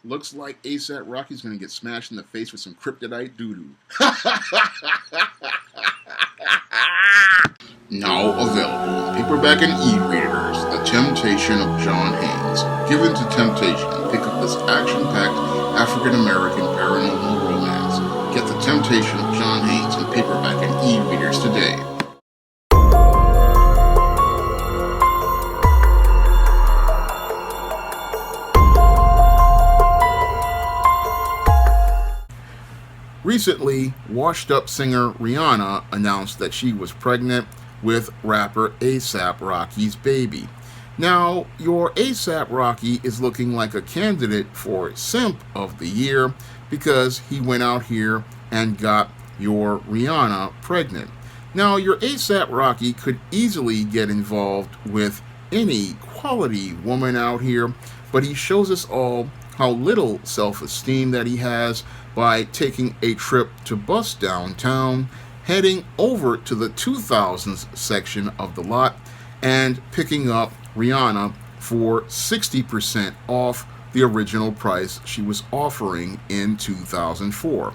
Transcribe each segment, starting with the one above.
Looks like ASAP Rocky's gonna get smashed in the face with some kryptonite doo-doo. Now available in paperback and e-readers, The Temptation of John Haynes. Given to temptation, pick up this action-packed African-American paranormal romance. Get The Temptation of John Haynes in paperback and e-readers today. Recently, washed-up singer Rihanna announced that she was pregnant with rapper ASAP Rocky's baby. Now, your ASAP Rocky is looking like a candidate for Simp of the Year because he went out here and got your Rihanna pregnant. Now, your ASAP Rocky could easily get involved with any quality woman out here, but he shows us all how little self-esteem that he has by taking a trip to Bust Downtown, heading over to the 2000s section of the lot, and picking up Rihanna for 60% off the original price she was offering in 2004.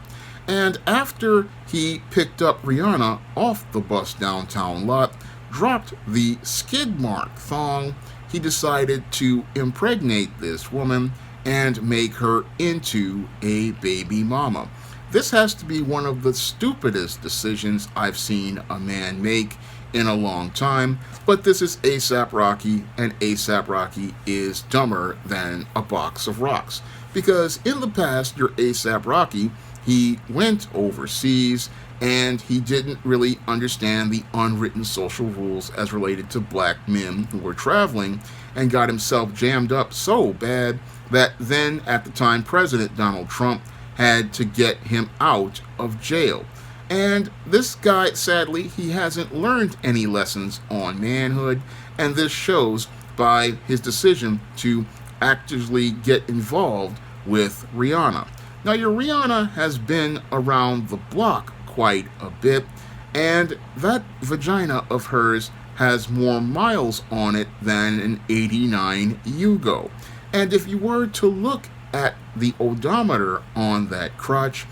And after he picked up Rihanna off the Bust Downtown lot, dropped the skid mark thong, he decided to impregnate this woman and make her into a baby mama. This has to be one of the stupidest decisions I've seen a man make in a long time, but this is ASAP Rocky, and ASAP Rocky is dumber than a box of rocks. Because in the past, your ASAP Rocky, he went overseas and he didn't really understand the unwritten social rules as related to black men who were traveling, and got himself jammed up so bad that then at the time President Donald Trump had to get him out of jail. And this guy, sadly, he hasn't learned any lessons on manhood, and this shows by his decision to actively get involved with Rihanna. Now, your Rihanna has been around the block quite a bit, and that vagina of hers has more miles on it than an 89 Yugo. And if you were to look at the odometer on that crotch,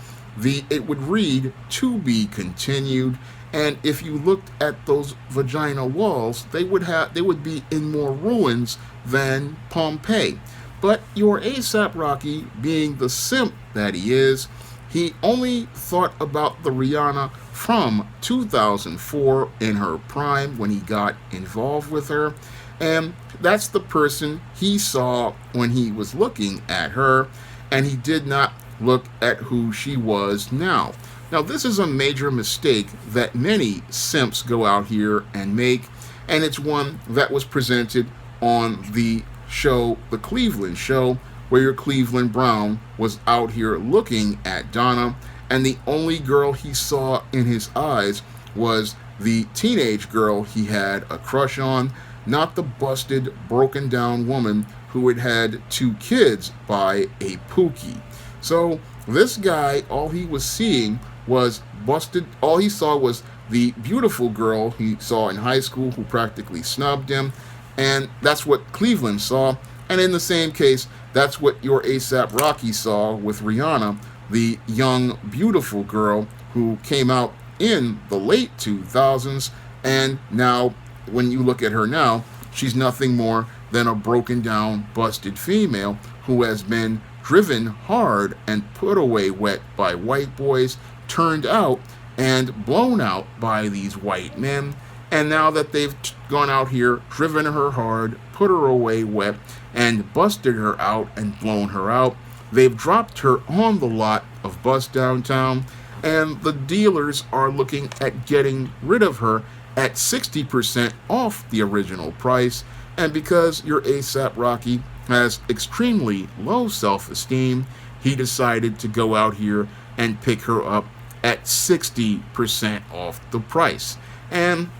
it would read to be continued. And if you looked at those vagina walls, they would be in more ruins than Pompeii. But your ASAP Rocky, being the simp that he is, he only thought about the Rihanna from 2004 in her prime when he got involved with her. And that's the person he saw when he was looking at her, and he did not look at who she was now. Now, this is a major mistake that many simps go out here and make, and it's one that was presented on the show, The Cleveland Show, where your Cleveland Brown was out here looking at Donna, and the only girl he saw in his eyes was the teenage girl he had a crush on, not the busted, broken down woman who had had 2 kids by a Pookie. So this guy, all he was seeing was busted, all he saw was the beautiful girl he saw in high school who practically snubbed him, and that's what Cleveland saw. And in the same case, that's what your ASAP Rocky saw with Rihanna, the young, beautiful girl who came out in the late 2000s, and now when you look at her now, she's nothing more than a broken down, busted female who has been driven hard and put away wet by white boys, turned out and blown out by these white men. And now that they've gone out here, driven her hard, put her away wet, and busted her out and blown her out, they've dropped her on the lot of Bust Downtown, and the dealers are looking at getting rid of her at 60% off the original price. And because your ASAP Rocky has extremely low self-esteem, he decided to go out here and pick her up at 60% off the price. And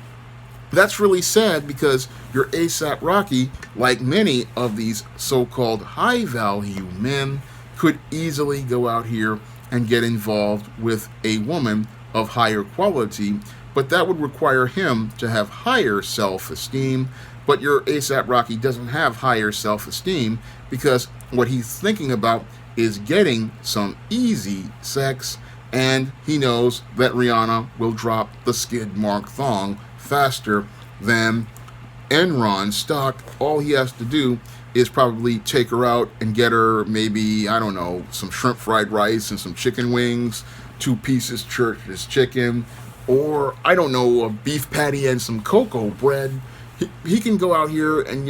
that's really sad because your ASAP Rocky, like many of these so-called high-value men, could easily go out here and get involved with a woman of higher quality, but that would require him to have higher self-esteem. But your ASAP Rocky doesn't have higher self-esteem because what he's thinking about is getting some easy sex, and he knows that Rihanna will drop the skid mark thong faster than Enron stock. All he has to do is probably take her out and get her maybe, I don't know, some shrimp fried rice and some chicken wings, 2 pieces church's chicken, or I don't know, a beef patty and some cocoa bread. He can go out here and,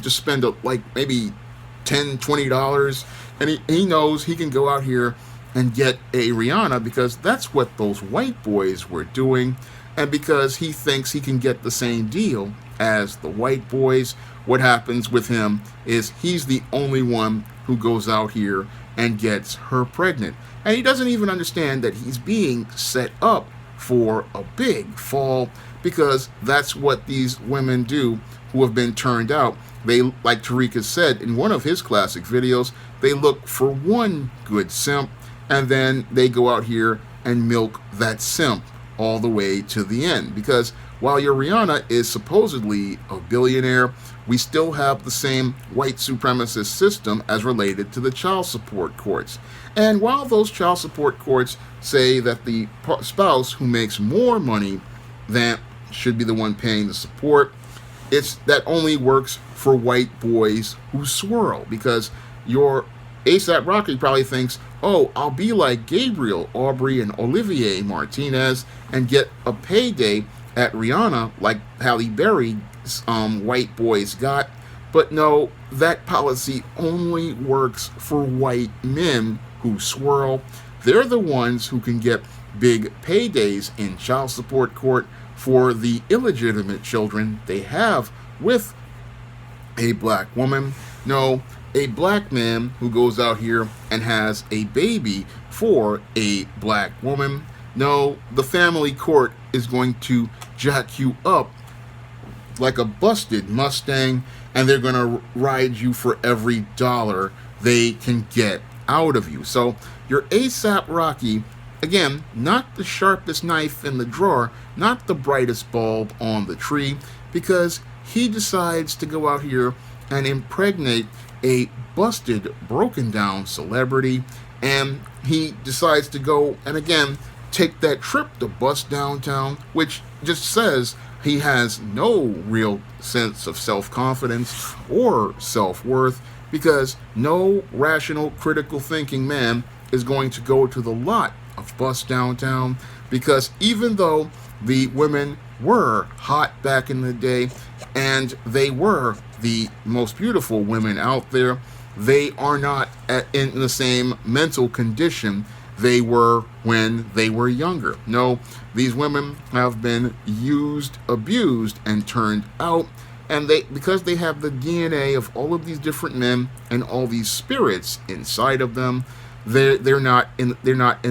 just spend like maybe $10, $20, and he knows he can go out here and get a Rihanna because that's what those white boys were doing, and because he thinks he can get the same deal as the white boys. What happens with him is he's the only one who goes out here and gets her pregnant, and he doesn't even understand that he's being set up for a big fall, because that's what these women do who have been turned out. They, like Tariq said in one of his classic videos, they look for one good simp, and then they go out here and milk that simp all the way to the end. Because while your Rihanna is supposedly a billionaire, we still have the same white supremacist system as related to the child support courts. And while those child support courts say that the spouse who makes more money than should be the one paying the support, that only works for white boys who swirl. Because your ASAP Rocky probably thinks, oh, I'll be like Gabriel, Aubrey, and Olivier Martinez and get a payday at Rihanna like Halle Berry's white boys got. But no, that policy only works for white men who swirl. They're the ones who can get big paydays in child support court for the illegitimate children they have with a black woman. No, a black man who goes out here and has a baby for a black woman. No, the family court is going to jack you up like a busted Mustang, and they're going to ride you for every dollar they can get out of you. So your ASAP Rocky, again, not the sharpest knife in the drawer, not the brightest bulb on the tree, because he decides to go out here and impregnate a busted, broken down celebrity, and he decides to go and again take that trip to bust downtown, which just says he has no real sense of self-confidence or self-worth, because no rational, critical thinking man is going to go to the lot of bust downtown, because even though the women were hot back in the day and they were the most beautiful women out there, they are not in the same mental condition they were when they were younger. No, these women have been used, abused, and turned out, and because they have the DNA of all of these different men and all these spirits inside of them, they're not in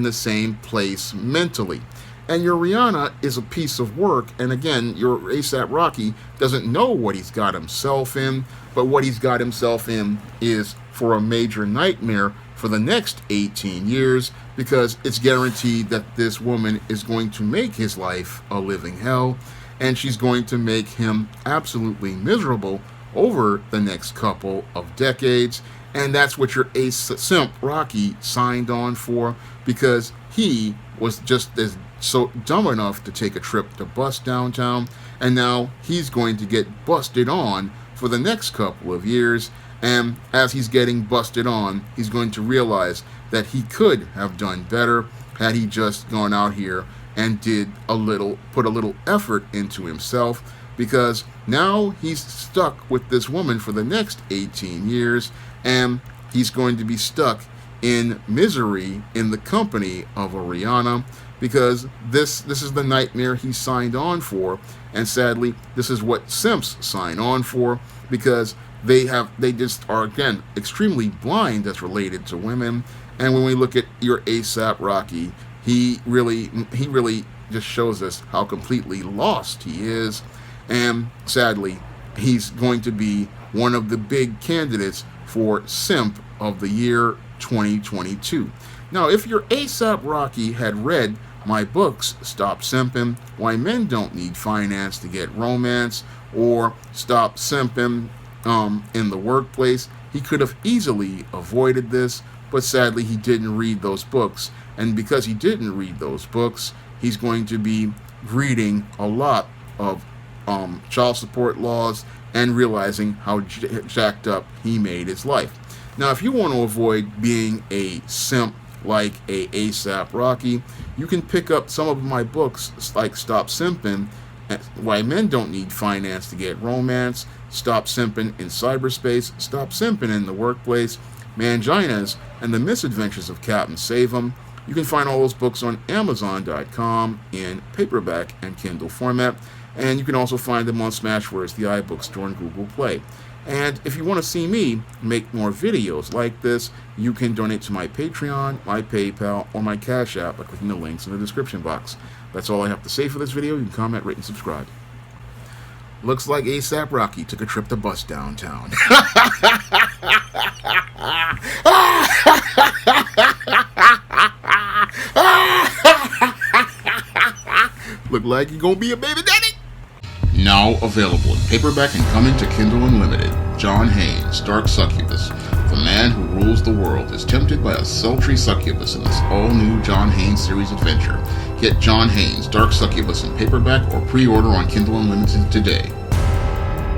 the same place mentally. And your Rihanna is a piece of work, and again, your ASAP Rocky doesn't know what he's got himself in, but what he's got himself in is for a major nightmare for the next 18 years, because it's guaranteed that this woman is going to make his life a living hell, and she's going to make him absolutely miserable over the next couple of decades. And that's what your ASAP Rocky signed on for, because he was just so dumb enough to take a trip to bust downtown, and now he's going to get busted on for the next couple of years. And as he's getting busted on, he's going to realize that he could have done better had he just gone out here and put a little effort into himself, because now he's stuck with this woman for the next 18 years, and he's going to be stuck in misery in the company of a Rihanna, because this is the nightmare he signed on for. And sadly, this is what simps sign on for, because they just are, again, extremely blind as related to women. And when we look at your ASAP Rocky, he really just shows us how completely lost he is. And sadly, he's going to be one of the big candidates for Simp of the Year 2022. Now, if your ASAP Rocky had read my books, Stop Simping, Why Men Don't Need Finance to Get Romance, or Stop Simping in the Workplace, he could have easily avoided this. but sadly he didn't read those books. And because he didn't read those books, he's going to be reading a lot of child support laws and realizing how jacked up he made his life. Now, if you want to avoid being a simp like a ASAP Rocky, you can pick up some of my books like Stop Simpin', Why Men Don't Need Finance to Get Romance, Stop Simpin' in Cyberspace, Stop Simpin' in the Workplace, Manginas, and The Misadventures of Captain Save-'em. You can find all those books on Amazon.com in paperback and Kindle format, and you can also find them on Smashwords, the iBookstore, and Google Play. And if you want to see me make more videos like this, you can donate to my Patreon, my PayPal, or my Cash App by clicking the links in the description box. That's all I have to say for this video. You can comment, rate, and subscribe. Looks like ASAP Rocky took a trip to bus downtown. Look like you're gonna be a baby daddy. Now available in paperback and coming to Kindle Unlimited. John Haynes, Dark Succubus. The man who rules the world is tempted by a sultry succubus in this all-new John Haynes series adventure. Get John Haynes, Dark Succubus in paperback or pre-order on Kindle Unlimited today.